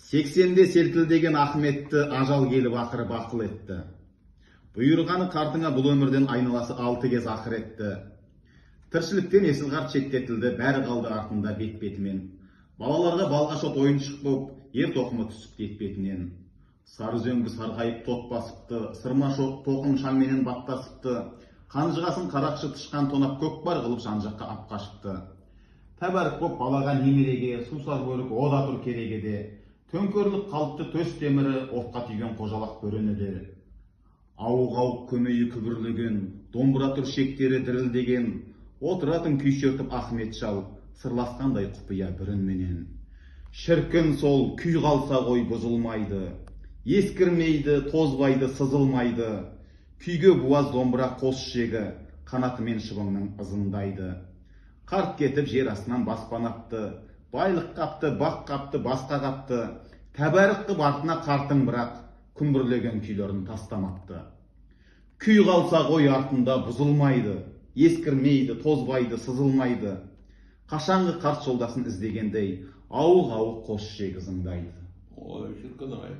80'де селкілдеген Ахметті ажал келіп ақыры бақыл етті. Бұйырғаны қартыңа бұл өмірден айналасы 6 кез ақыр етті. Тіршіліктен есілғар шеттетілді, бәрі қалды артында бет-бетімен. Балаларға балғашот ойыншық боп, ер тоқымы түсіп бет-бетінен. Сары зөңгі сарғайып тот басыпты, сырма тоқым шаңменен баттасыпты. Қанжығасын қарақшы тышқан тонап көкпар қылып жан-жаққа ап қашыпты. Тәбәрік боп балаға немереге, сусар бөлік ода тұр керегеде. Төңкөрлік қалыпты төс темірі, отқа түйген қожалақ бөренедері. Ауық-ауық көмейі күбірлеген, домбыра тұр шектері дірілдеген. Отыратын күй шертіп Ахмет шал, сырласқандай құпия бір үнменен. Шіркін сол күй қалса ғой бұзылмайды, ескірмейді, тозбайды, сызылмайды. Күйге буаз домбыра қос шегі, қанатымен шыбыңның ызыңдайды. Қарт кетіп жер астынан баспанапты, байлық қапты, бақ қапты, басқа қапты. Тәбәрік қып артына қартың бірақ, күмбірлеген күйлерін тастамапты. Күй қалса ғой артында бұзылмайды, ескірмейді, тозбайды, сызылмайды. Қашанғы қарт жолдасын іздегендей, ауық-ауық қос шегі ызыңдайды. Ой, шіркін ай.